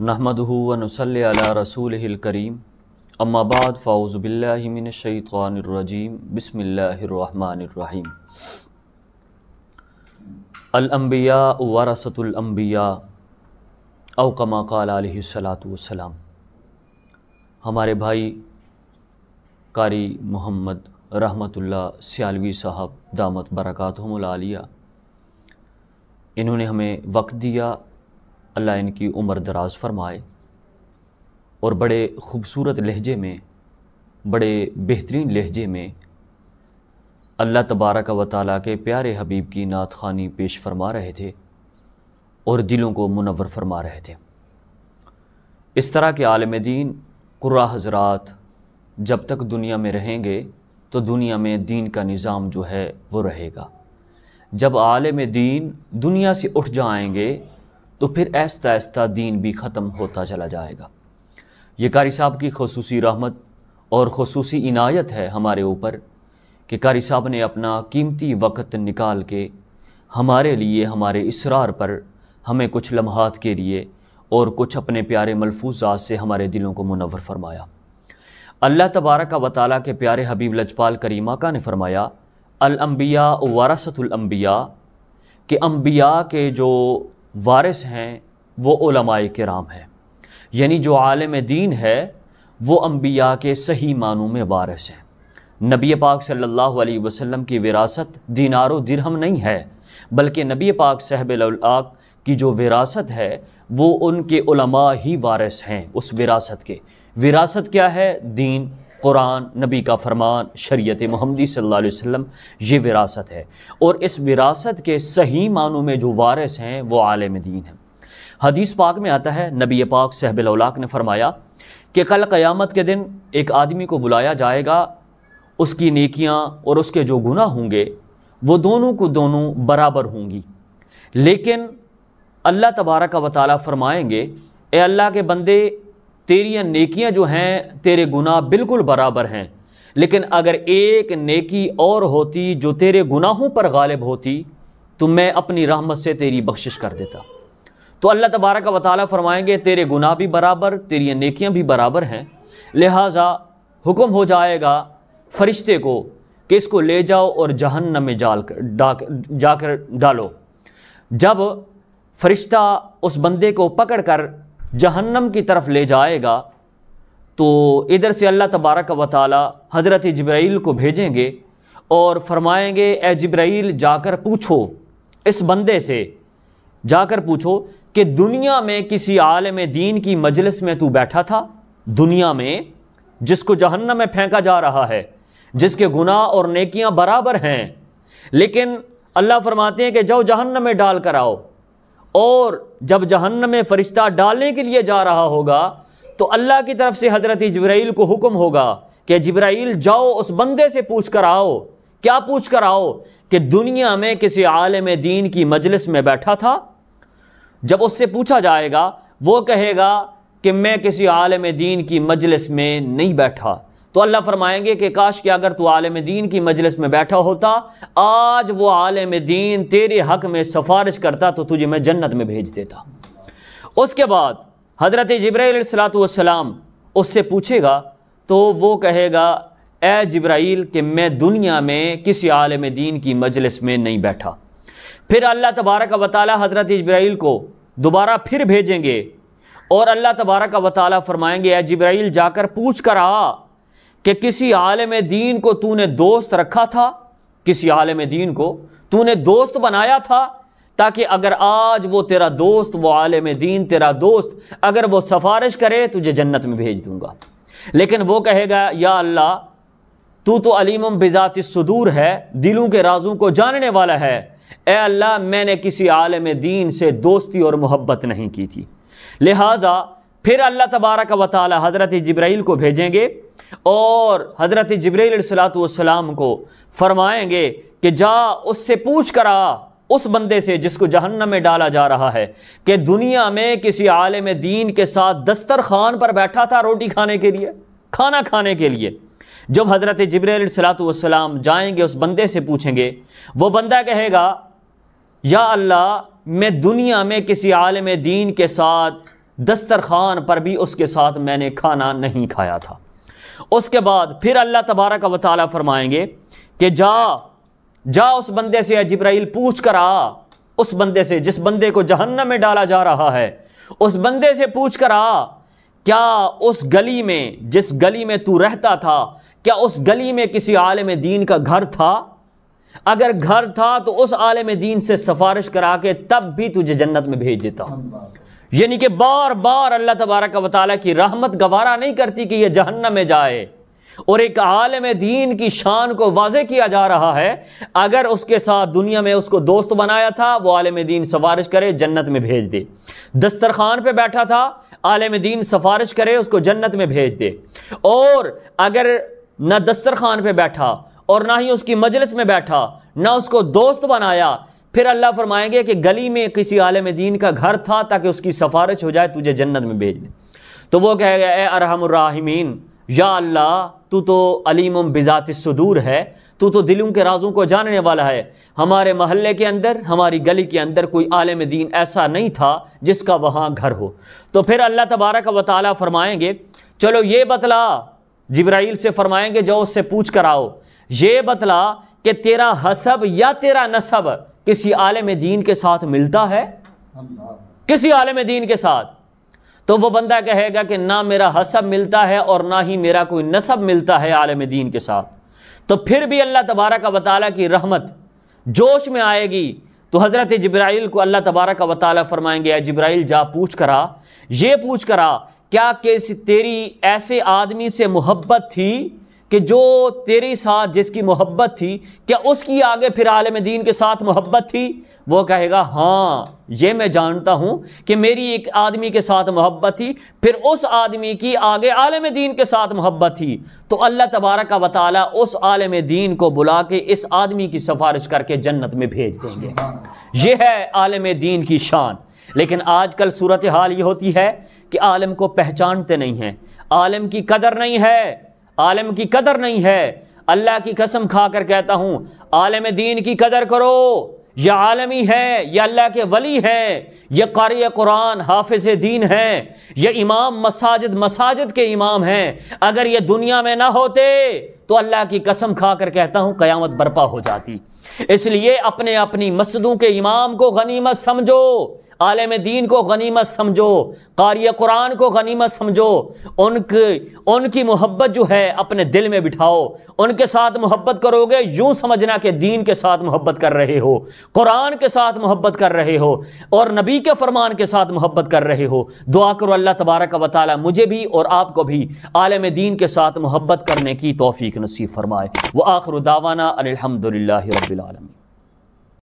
नहमदुहु व नुसल्ली अला रसूलिहिल करीम अम्मा बाद फ़ाऊज़ु बिल्लाहि मिनश शैतानिर रजीम बिस्मिल्लाहिर रहमानिर रहीम। अल अंबिया वरसतुल अंबिया औ कमा क़ाल अलैहिस्सलातु वस्सलाम। हमारे भाई कारी मोहम्मद रहमतुल्लाह सियालवी साहब दामत बरकातहुमुल आलिया, इन्होंने हमें वक्त दिया, अल्लाह इनकी उम्र दराज फरमाए, और बड़े ख़ूबसूरत लहजे में, बड़े बेहतरीन लहजे में अल्लाह तबारक व तआला के प्यारे हबीब की नात ख़ानी पेश फरमा रहे थे और दिलों को मुनव्वर फरमा रहे थे। इस तरह के आलिम दीन कुर्रा हज़रात जब तक दुनिया में रहेंगे तो दुनिया में दीन का निज़ाम जो है वो रहेगा। जब आलिम दीन दुनिया से उठ जाएंगे तो फिर आहिस्ता आहिस्ता दीन भी ख़त्म होता चला जाएगा। ये कारी साहब की ख़ुसूसी रहमत और ख़ुसूसी इनायत है हमारे ऊपर कि कारी साहब ने अपना कीमती वक्त निकाल के हमारे लिए, हमारे इसरार पर हमें कुछ लम्हात के लिए और कुछ अपने प्यारे मलफूज़ात से हमारे दिलों को मुनव्वर फरमाया। अल्लाह तबारक व तआला के प्यारे हबीब लजपाल करीम आका ने फरमाया, अल अंबिया वरसतुल अंबिया, कि अंबिया के जो वारिस हैं वो उलमाए किराम हैं, यानी जो आलिम दीन है वो अंबिया के सही मानों में वारिस हैं। नबी पाक सल्लल्लाहु अलैहि वसल्लम की विरासत दीनार व दिरहम नहीं है, बल्कि नबी पाक साहिबुल औलाक की जो विरासत है वो उनके उलमा ही वारिस हैं। उस विरासत के, विरासत क्या है? दीन, कुरान, नबी का फरमान, शरीयत मुहम्मदी सल्लल्लाहु अलैहि वसल्लम, ये विरासत है। और इस विरासत के सही मानों में जो वारिस हैं वो आलिम दीन हैं। हदीस पाक में आता है, नबी पाक साहिबुल औलाक ने फरमाया कि कल क़यामत के दिन एक आदमी को बुलाया जाएगा, उसकी नेकियां और उसके जो गुनाह होंगे वो दोनों को दोनों बराबर होंगी, लेकिन अल्लाह तबारक व तआला फरमाएंगे, ए अल्लाह के बंदे, तेरी नेकियां जो हैं तेरे गुनाह बिल्कुल बराबर हैं, लेकिन अगर एक नेकी और होती जो तेरे गुनाहों पर गालिब होती तो मैं अपनी रहमत से तेरी बख्शिश कर देता। तो अल्लाह तबारक व तआला फरमाएंगे, तेरे गुनाह भी बराबर, तेरी नेकियां भी बराबर हैं, लिहाजा हुक्म हो जाएगा फरिश्ते को कि इसको ले जाओ और जहन्नम में जाकर डालो। जब फरिश्ता उस बंदे को पकड़कर जहन्नम की तरफ ले जाएगा तो इधर से अल्लाह तबारक व तआला हज़रत जिब्राइल को भेजेंगे और फरमाएंगे, ए जिब्राइल जाकर पूछो, इस बंदे से जाकर पूछो कि दुनिया में किसी आलिम दीन की मजलिस में तू बैठा था, दुनिया में जिसको जहन्नम में फेंका जा रहा है, जिसके गुनाह और नेकियां बराबर हैं, लेकिन अल्लाह फरमाते हैं कि जाओ जहन्नम में डाल कर आओ। और जब जहन्नम में फरिश्ता डालने के लिए जा रहा होगा तो अल्लाह की तरफ से हज़रत जिब्राइल को हुक्म होगा कि जिब्राइल जाओ उस बंदे से पूछ कर आओ। क्या पूछ कर आओ? कि दुनिया में किसी आलिम दीन की मजलिस में बैठा था। जब उससे पूछा जाएगा वो कहेगा कि मैं किसी आलिम दीन की मजलिस में नहीं बैठा। तो अल्लाह फरमाएंगे कि काश कि अगर तू आलिम दीन की मजलिस में बैठा होता, आज वो आलिम दीन तेरे हक में सिफारिश करता तो तुझे मैं जन्नत में भेज देता। उसके बाद हज़रत जिब्राइल अलैहिस्सलातु वस्सलाम उससे पूछेगा तो वो कहेगा, ए जिब्राइल कि मैं दुनिया में किसी आलिम दीन की मजलिस में नहीं बैठा। फिर अल्लाह तबारक व तआला हज़रत जिब्राइल को दोबारा फिर भेजेंगे और अल्लाह तबारक व तआला फरमाएंगे, ए जिब्राइल जाकर पूछ कर आ कि किसी आलिम दीन को तूने दोस्त रखा था, किसी आलिम दीन को तूने दोस्त बनाया था, ताकि अगर आज वो तेरा दोस्त, वो आलिम दीन तेरा दोस्त, अगर वो सिफारिश करे तुझे जन्नत में भेज दूंगा। लेकिन वो कहेगा, या अल्लाह तू तो अलीमुम बिज़ातिस सुदूर है, दिलों के राजों को जानने वाला है, ए अल्लाह मैंने किसी आलिम दीन से दोस्ती और मोहब्बत नहीं की थी। लिहाजा फिर अल्लाह तबारक व तआला हज़रत जिब्राइल को भेजेंगे और हज़रत जिब्राइल अलैहिस्सलातु वस्सलाम को फरमाएंगे कि जा उससे पूछ कर आ, उस बंदे से जिसको जहन्नम में डाला जा रहा है, कि दुनिया में किसी आलिम दीन के साथ दस्तरखान पर बैठा था रोटी खाने के लिए, खाना खाने के लिए। जब हज़रत जिब्राइल अलैहिस्सलातु वस्सलाम जाएंगे उस बंदे से पूछेंगे, वो बंदा कहेगा, या अल्लाह मैं दुनिया में किसी आलिम दीन के साथ دسترخوان پر بھی اس کے ساتھ میں نے کھانا نہیں کھایا تھا۔ اس کے بعد پھر اللہ تبارک و تعالیٰ فرمائیں گے کہ جا اس بندے سے، جبرائیل پوچھ کر آ اس بندے سے جس بندے کو جہنم میں ڈالا جا رہا ہے، اس بندے سے پوچھ کر آ کیا اس گلی میں، جس گلی میں تو رہتا تھا، کیا اس گلی میں کسی عالم دین کا گھر تھا؟ اگر گھر تھا تو اس عالم دین سے سفارش کرا کے تب بھی تجھے جنت میں بھیج دیتا ہوں۔ یعنی کہ بار بار اللہ تبارک و تعالیٰ کی رحمت گوارا نہیں کرتی کہ یہ جہنم میں جائے، اور ایک عالم دین کی شان کو واضح کیا جا رہا ہے، اگر اس کے ساتھ دنیا میں اس کو دوست بنایا تھا، وہ عالم دین سفارش کرے جنت میں بھیج دے۔ دسترخوان پہ بیٹھا تھا، عالم دین سفارش کرے اس کو جنت میں بھیج دے۔ اور اگر نہ دسترخوان پہ بیٹھا اور نہ ہی اس کی مجلس میں بیٹھا، نہ اس کو دوست بنایا، پھر اللہ فرمائیں گے کہ گلی میں کسی عالم دین کا گھر تھا تاکہ اس کی سفارش ہو جائے، تجھے جنت میں بھیج دے۔ تو وہ کہے گا اے ارحم الراحمین، یا اللہ تو تو علیم بذات الصدور ہے، تو تو دلوں کے رازوں کو جاننے والا ہے۔ ہمارے محلے کے اندر، ہماری گلی کے اندر کوئی عالم دین ایسا نہیں تھا جس کا وہاں گھر ہو۔ تو پھر اللہ تبارک و تعالیٰ فرمائیں گے چلو یہ بتلا، جبرائیل سے فرمائیں گے جو اس سے پوچھ کر آؤ، یہ بتلا کہ تیرا حسب یا تیرا نسب کسی عالم دین کے ساتھ ملتا ہے؟ کسی عالم دین کے ساتھ؟ تو وہ بندہ کہے گا کہ نہ میرا حسب ملتا ہے اور نہ ہی میرا کوئی نسب ملتا ہے عالم دین کے ساتھ۔ تو پھر بھی اللہ تبارک و تعالیٰ کی رحمت جوش میں آئے گی، تو حضرت جبرائیل کو اللہ تبارک و تعالیٰ فرمائیں گے اے جبرائیل جا پوچھ کرا، یہ پوچھ کرا کیا تیری ایسے آدمی سے محبت تھی کہ جو تیری ساتھ جس کی محبت تھی، کیا اس کی آگے پھر عالم دین کے ساتھ محبت تھی؟ وہ کہے گا ہاں یہ میں جانتا ہوں کہ میری ایک آدمی کے ساتھ محبت تھی، پھر اس آدمی کی آگے عالم دین کے ساتھ محبت تھی، تو اللہ تبارک و تعالیٰ اس عالم دین کو بلا کے اس آدمی کی سفارش کر کے جنت میں بھیج دیں گے۔ یہ ہے عالم دین کی شان۔ لیکن آج کل صورتحال یہ ہوتی ہے کہ عالم کو پہچانتے نہیں ہیں، عالم کی قدر نہیں ہے، عالم کی قدر نہیں ہے۔ اللہ کی قسم کھا کر کہتا ہوں، عالم دین کی قدر کرو، یہ عالمی ہے، یہ اللہ کے ولی ہے، یہ قاری قرآن حافظ دین ہے، یہ امام مساجد کے امام ہیں۔ اگر یہ دنیا میں نہ ہوتے تو اللہ کی قسم کھا کر کہتا ہوں قیامت برپا ہو جاتی۔ اس لیے اپنی مسجدوں کے امام کو غنیمت سمجھو، عالم دین کو غنیمت سمجھو، قاری قرآن کو غنیمت سمجھو، ان کی محبت جو ہے اپنے دل میں بٹھاؤ، ان کے ساتھ محبت کرو گے یوں سمجھنا کہ دین کے ساتھ محبت کر رہے ہو، قرآن کے ساتھ محبت کر رہے ہو، اور نبی کے فرمان کے ساتھ محبت کر رہے ہو۔ دعا کرو اللہ تبارک و تعالی مجھے بھی اور آپ کو بھی عالم دین کے ساتھ محبت کرنے کی توفیق نصیب فرمائے۔ وآخر دعوانا ان الحمد للہ رب العالمین۔